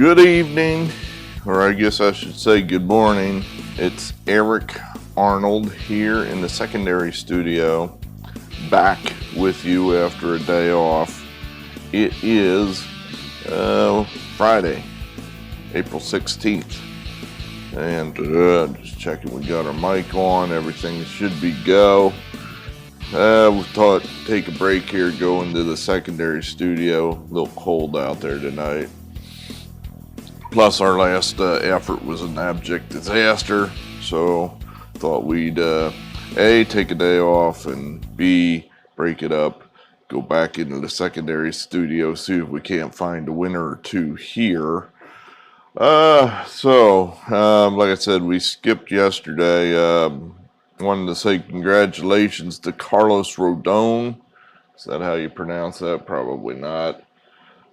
Good evening, or I guess I should say good morning. It's Eric Arnold here in the secondary studio, back with you after a day off. It is Friday, April 16th, and just checking we got our mic on, everything should be go. We thought take a break here, go into the secondary studio. A little cold out there tonight. Plus, our last effort was an abject disaster, so thought we'd A, take a day off, and B, break it up, go back into the secondary studio, see if we can't find a winner or two here. Like I said, we skipped yesterday. Wanted to say congratulations to Carlos Rodon. Is that how you pronounce that? Probably not.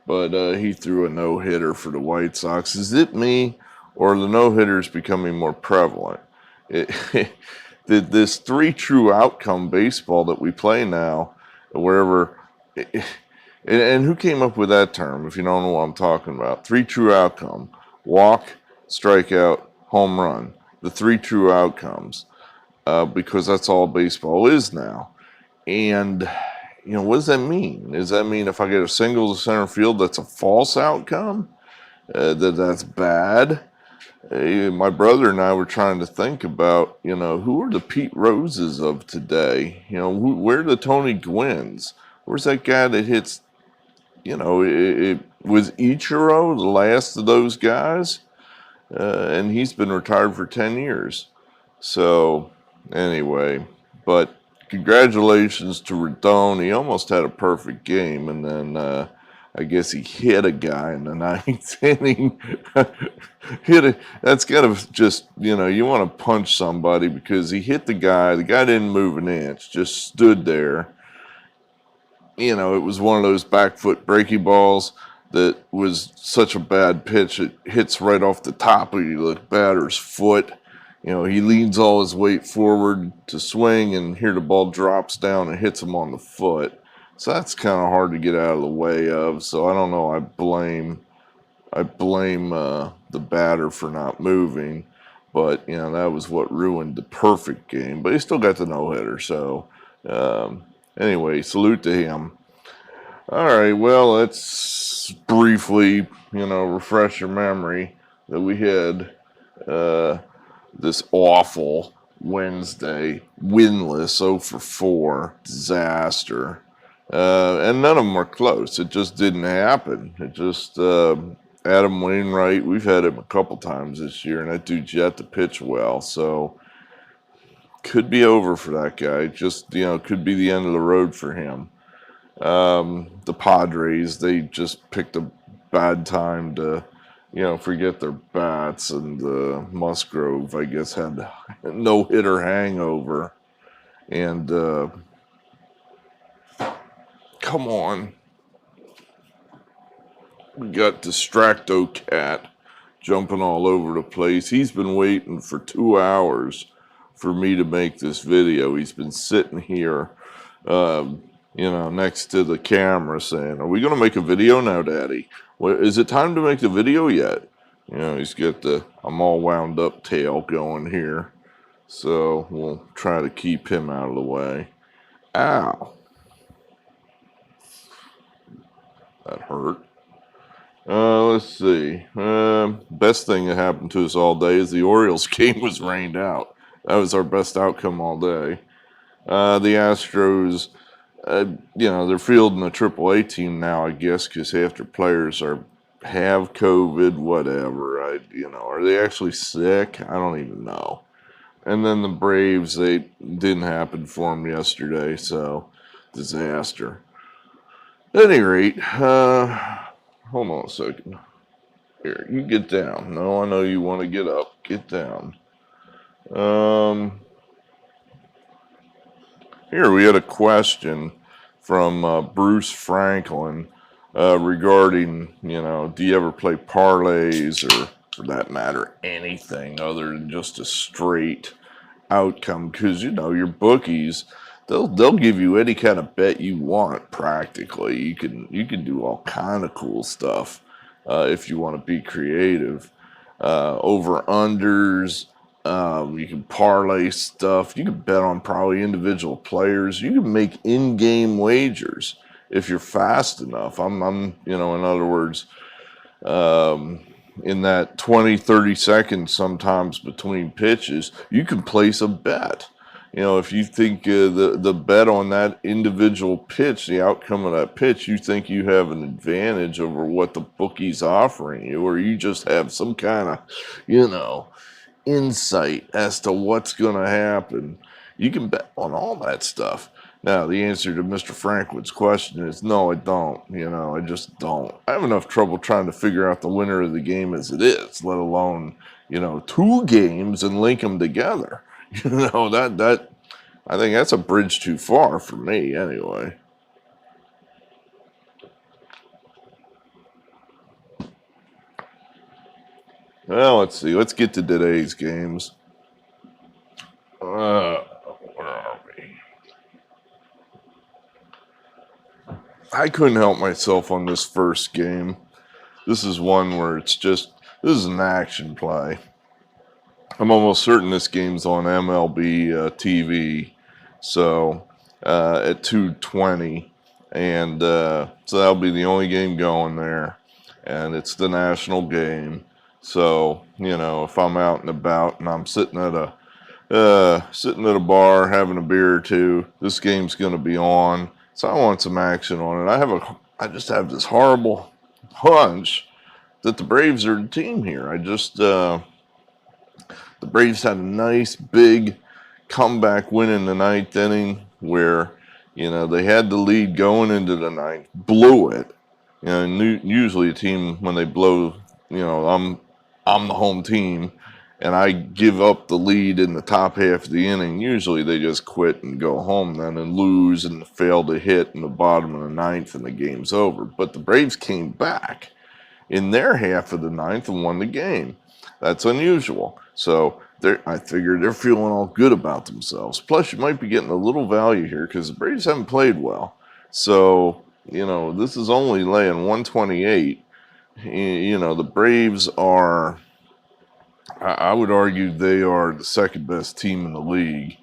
But he threw a no-hitter for the White Sox. Is it me, or are the no-hitters becoming more prevalent? This three-true outcome baseball that we play now, wherever, and who came up with that term, if you don't know what I'm talking about? Three-true outcome. Walk, strikeout, home run. The three true outcomes. Because that's all baseball is now. And, what does that mean? Does that mean if I get a single to center field, that's a false outcome? That's bad? My brother and I were trying to think about, who are the Pete Roses of today? Where are the Tony Gwynns? Where's that guy that hits, it was Ichiro, the last of those guys? And he's been retired for 10 years. So, anyway, but congratulations to Rodon. He almost had a perfect game, and then I guess he hit a guy in the ninth inning. That's kind of just, you want to punch somebody because he hit the guy. The guy didn't move an inch, just stood there. It was one of those back foot breaky balls that was such a bad pitch. It hits right off the top of the batter's foot. He leans all his weight forward to swing, and here the ball drops down and hits him on the foot. So that's kind of hard to get out of the way of. So I don't know. I blame the batter for not moving, but that was what ruined the perfect game. But he still got the no-hitter. So anyway, salute to him. All right. Well, let's briefly refresh your memory that we had this awful Wednesday, winless, 0 for 4, disaster. And none of them were close. It just didn't happen. It just, Adam Wainwright, we've had him a couple times this year, and that dude's yet to pitch well. So, could be over for that guy. Just, could be the end of the road for him. The Padres, they just picked a bad time to forget their bats, and Musgrove, I guess, had a no-hitter hangover. And come on. We got Distracto Cat jumping all over the place. He's been waiting for 2 hours for me to make this video. He's been sitting here, next to the camera saying, "Are we going to make a video now, Daddy? Is it time to make the video yet?" He's got the I'm all wound up tail going here. So we'll try to keep him out of the way. Ow. That hurt. Let's see. Best thing that happened to us all day is the Orioles game was rained out. That was our best outcome all day. The Astros, they're fielding a AAA team now, I guess, because half their players have COVID, whatever. Are they actually sick? I don't even know. And then the Braves, they didn't happen for them yesterday, so disaster. At any rate, hold on a second. Here, you get down. No, I know you want to get up. Get down. Here we had a question from Bruce Franklin regarding, do you ever play parlays, or for that matter, anything other than just a straight outcome? Because, your bookies, they'll give you any kind of bet you want practically. You can do all kind of cool stuff. if you want to be creative. Over unders, you can parlay stuff. You can bet on probably individual players. You can make in-game wagers if you're fast enough. In other words, um, in that 20, 30 seconds sometimes between pitches, you can place a bet. If you think the bet on that individual pitch, the outcome of that pitch, you think you have an advantage over what the bookie's offering you, or you just have some kind of, insight as to what's going to happen. You can bet on all that stuff. Now, the answer to Mr. Franklin's question is no, I don't. I just don't. I have enough trouble trying to figure out the winner of the game as it is, let alone, two games and link them together. That I think that's a bridge too far for me anyway. Well, let's see. Let's get to today's games. Where are we? I couldn't help myself on this first game. This is one where this is an action play. I'm almost certain this game's on MLB TV, so at 2:20, and so that'll be the only game going there, and it's the national game. So if I'm out and about and I'm sitting at a bar having a beer or two, this game's going to be on. So I want some action on it. I just have this horrible hunch that the Braves are the team here. The Braves had a nice big comeback win in the ninth inning where, they had the lead going into the ninth, blew it. Usually a team, when they blow, I'm the home team and I give up the lead in the top half of the inning, usually they just quit and go home then and lose and fail to hit in the bottom of the ninth and the game's over. But the Braves came back in their half of the ninth and won the game. That's unusual. So I figure they're feeling all good about themselves. Plus, you might be getting a little value here because the Braves haven't played well. So, this is only laying 128. The Braves are, I would argue they are the second best team in the league.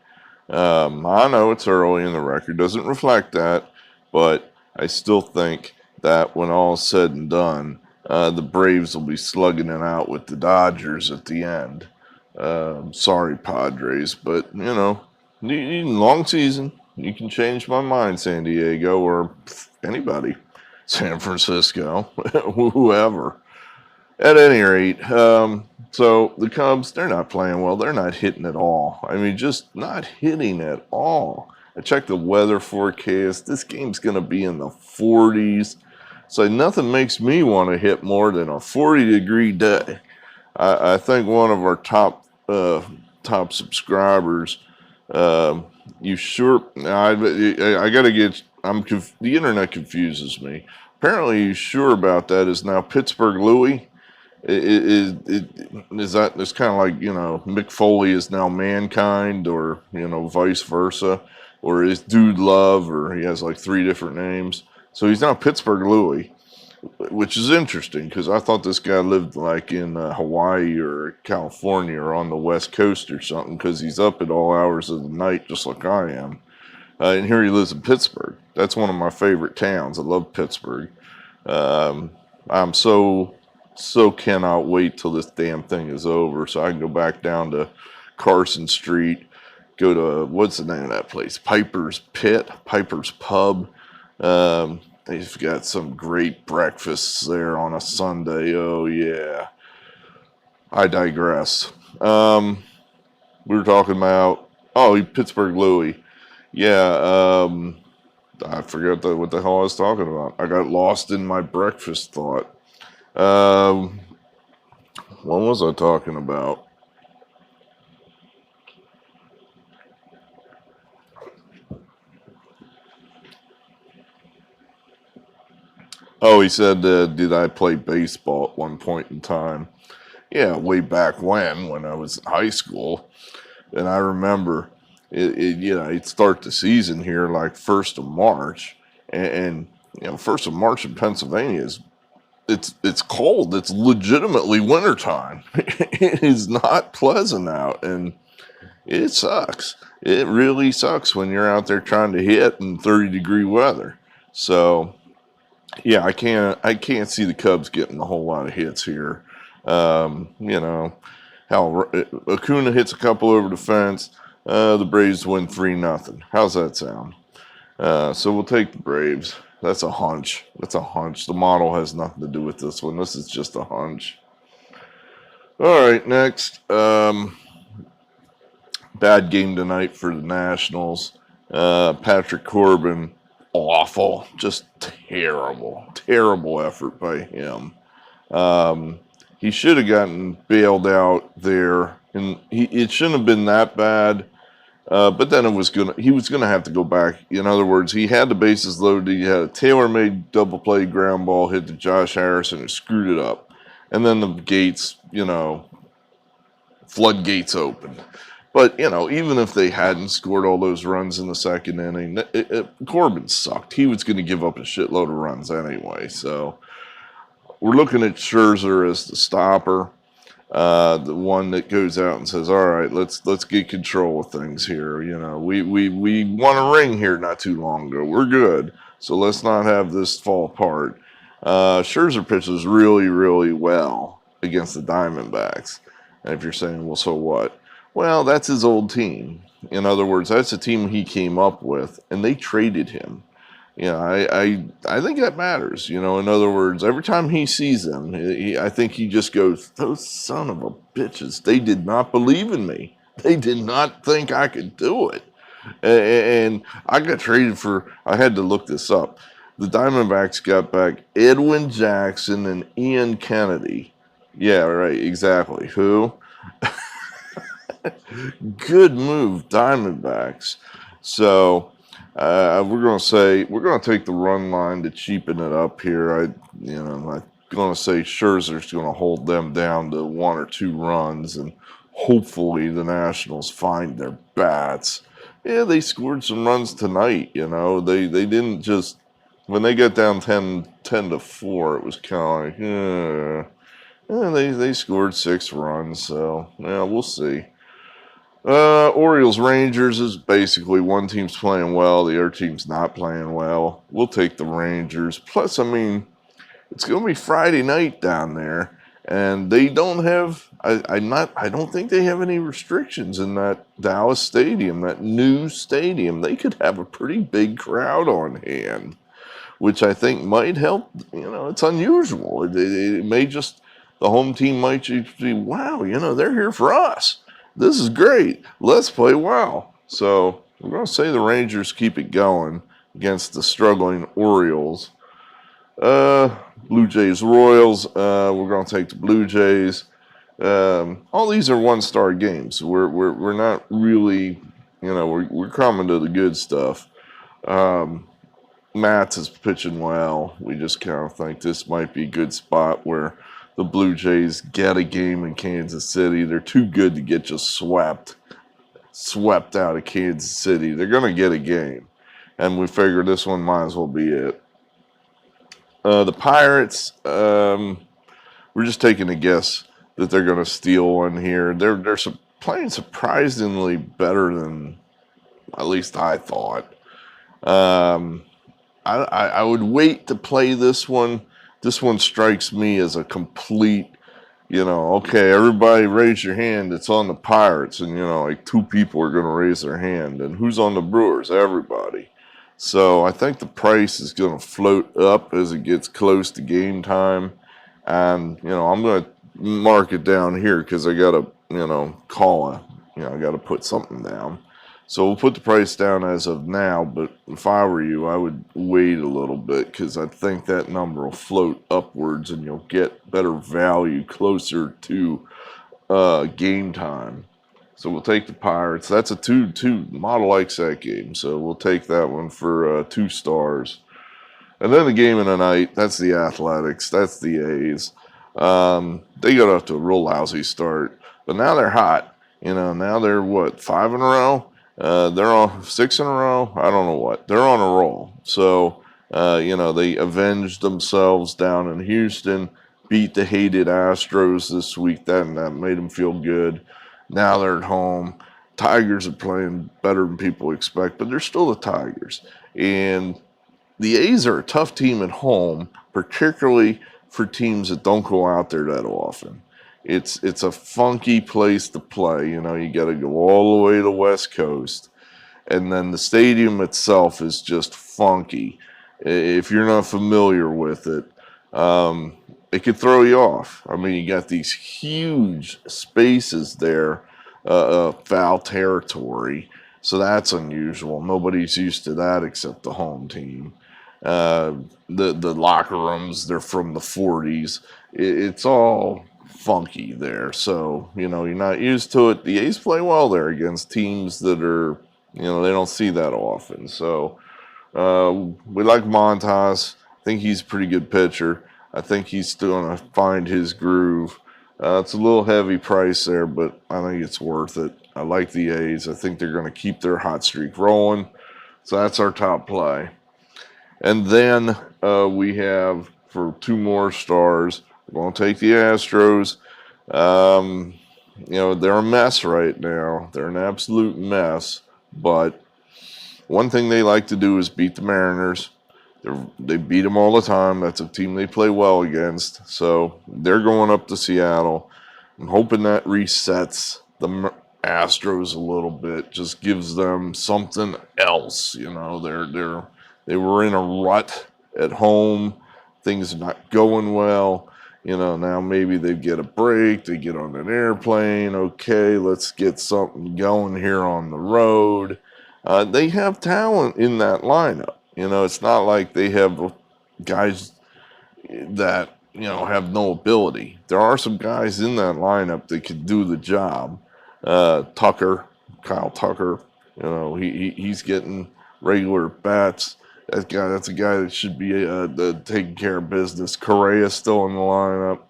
I know it's early in the record, doesn't reflect that, but I still think that when all is said and done, the Braves will be slugging it out with the Dodgers at the end. Sorry, Padres, but long season. You can change my mind, San Diego, or anybody, San Francisco, whoever. At any rate, so the Cubs, they're not playing well. They're not hitting at all. I mean, just not hitting at all. I checked the weather forecast. This game's going to be in the 40s. So nothing makes me want to hit more than a 40-degree day. I think one of our top subscribers, you sure? I got to get. The internet confuses me. Apparently, you sure about that is now Pittsburgh Louie. Is that? It's kind of like Mick Foley is now Mankind, or vice versa, or is Dude Love, or he has like 3 different names. So he's now Pittsburgh Louie, which is interesting because I thought this guy lived like in Hawaii or California or on the West Coast or something because he's up at all hours of the night just like I am. And here he lives in Pittsburgh. That's one of my favorite towns. I love Pittsburgh. I'm so cannot wait till this damn thing is over so I can go back down to Carson Street, go to, what's the name of that place? Piper's Pub. They've got some great breakfasts there on a Sunday. Oh, yeah. I digress. We were talking about, Pittsburgh Louie. Yeah, I forgot what the hell I was talking about. I got lost in my breakfast thought. What was I talking about? Oh, he said, did I play baseball at one point in time? Yeah, way back when I was in high school. And I remember it'd start the season here like 1st of March. And 1st of March in Pennsylvania is it's cold. It's legitimately wintertime. It is not pleasant out, and it sucks. It really sucks when you're out there trying to hit in 30-degree weather. So yeah, I can't see the Cubs getting a whole lot of hits here. You know, hell, Acuna hits a couple over the fence. The Braves win 3-0. How's that sound? So we'll take the Braves. That's a hunch. That's a hunch. The model has nothing to do with this one. This is just a hunch. All right, next. Bad game tonight for the Nationals. Patrick Corbin, awful. Just terrible. Terrible effort by him. He should have gotten bailed out there, and it shouldn't have been that bad. But then he was gonna have to go back. In other words, he had the bases loaded. He had a tailor-made double play ground ball hit to Josh Harrison and screwed it up. And then the gates, floodgates opened. But even if they hadn't scored all those runs in the second inning, Corbin sucked. He was going to give up a shitload of runs anyway. So we're looking at Scherzer as the stopper. The one that goes out and says, "All right, let's get control of things here. We won a ring here not too long ago. We're good, so let's not have this fall apart." Scherzer pitches really, really well against the Diamondbacks. And if you're saying, "Well, so what?" Well, that's his old team. In other words, that's the team he came up with, and they traded him. I think that matters. In other words, every time he sees them, I think he just goes, "Those son of a bitches, they did not believe in me. They did not think I could do it." And I got traded I had to look this up. The Diamondbacks got back Edwin Jackson and Ian Kennedy. Yeah, right, exactly. Who? Good move, Diamondbacks. So we're going to take the run line to cheapen it up here. I'm going to say Scherzer's going to hold them down to 1 or 2 runs, and hopefully the Nationals find their bats. Yeah, they scored some runs tonight. They didn't just when they got down 10-4. It was kind of like, they scored 6 runs. So yeah, we'll see. Orioles Rangers is basically one team's playing well, the other team's not playing well. We'll take the Rangers. Plus, it's going to be Friday night down there, and they don't have. I don't think they have any restrictions in that Dallas stadium, that new stadium. They could have a pretty big crowd on hand, which I think might help. It's unusual. It may just the home team might just be, wow, they're here for us. This is great. Let's play well. So we're going to say the Rangers keep it going against the struggling Orioles. Blue Jays Royals. We're going to take the Blue Jays. All these are 1-star games. We're not really, we're coming to the good stuff. Matz is pitching well. We just kind of think this might be a good spot where the Blue Jays get a game in Kansas City. They're too good to get just swept out of Kansas City. They're going to get a game. And we figure this one might as well be it. The Pirates, we're just taking a guess that they're going to steal one here. They're playing surprisingly better than at least I thought. I would wait to play this one. This one strikes me as a complete, okay, everybody raise your hand. It's on the Pirates. And, like 2 people are going to raise their hand. And who's on the Brewers? Everybody. So I think the price is going to float up as it gets close to game time. And, I'm going to mark it down here because I got to, I got to put something down. So we'll put the price down as of now, but if I were you, I would wait a little bit because I think that number will float upwards and you'll get better value closer to game time. So we'll take the Pirates. That's a 2-2. Model likes that game, so we'll take that one for 2 stars. And then the game of the night, that's the Athletics. That's the A's. They got off to a real lousy start, but now they're hot. Now they're 5 in a row? They're on 6 in a row. I don't know what. They're on a roll. So They avenged themselves down in Houston, beat the hated Astros this week. That made them feel good. Now they're at home. Tigers are playing better than people expect, but they're still the Tigers. And the A's are a tough team at home, particularly for teams that don't go out there that often. It's a funky place to play. You got to go all the way to the West Coast, and then the stadium itself is just funky. If you're not familiar with it, it could throw you off. I mean, you got these huge spaces there, foul territory, so that's unusual. Nobody's used to that except the home team. The locker rooms, they're from the 40s. It's all funky there, so you're not used to it. The A's play well there against teams that are they don't see that often. So we like Montas. I think he's a pretty good pitcher. I think he's still going to find his groove. It's a little heavy price there, but I think it's worth it. I like the A's. I think they're going to keep their hot streak rolling. So that's our top play. And then we have, for two more stars, we're going to take the Astros. They're a mess right now. They're an absolute mess. But one thing they like to do is beat the Mariners. They beat them all the time. That's a team they play well against. So they're going up to Seattle. I'm hoping that resets the Astros a little bit. Just gives them something else. They were in a rut at home. Things are not going well. Now maybe they get a break. They get on an airplane. Okay, let's get something going here on the road. They have talent in that lineup. It's not like they have guys that, have no ability. There are some guys in that lineup that could do the job. Kyle Tucker, he's getting regular bats. That's a guy that should be taking care of business. Correa's still in the lineup.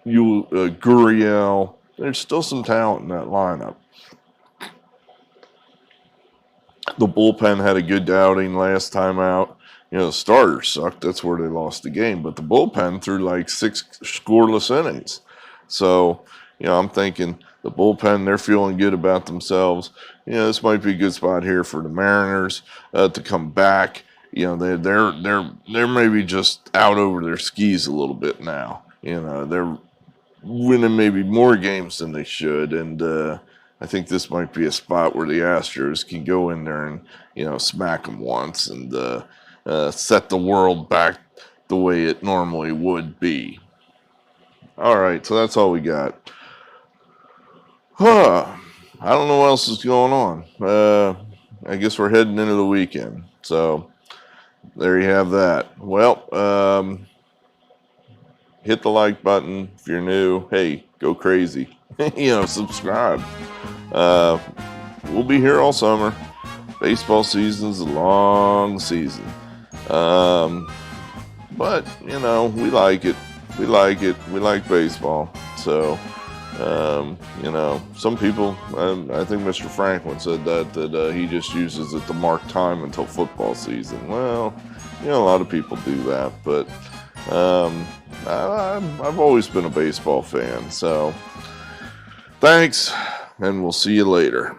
Gurriel. There's still some talent in that lineup. The bullpen had a good outing last time out. The starters sucked. That's where they lost the game. But the bullpen threw like 6 scoreless innings. So, I'm thinking the bullpen, they're feeling good about themselves. This might be a good spot here for the Mariners to come back. They're maybe just out over their skis a little bit now. They're winning maybe more games than they should, and I think this might be a spot where the Astros can go in there and smack them once and set the world back the way it normally would be. All right, so that's all we got. I don't know what else is going on. I guess we're heading into the weekend. So there you have that. Well, hit the like button if you're new. Hey, go crazy. Subscribe. We'll be here all summer. Baseball season's a long season. But, we like it. We like it. We like baseball. So, some people, I think Mr. Franklin said that he just uses it to mark time until football season. Well, a lot of people do that, but I've always been a baseball fan. So, thanks, and we'll see you later.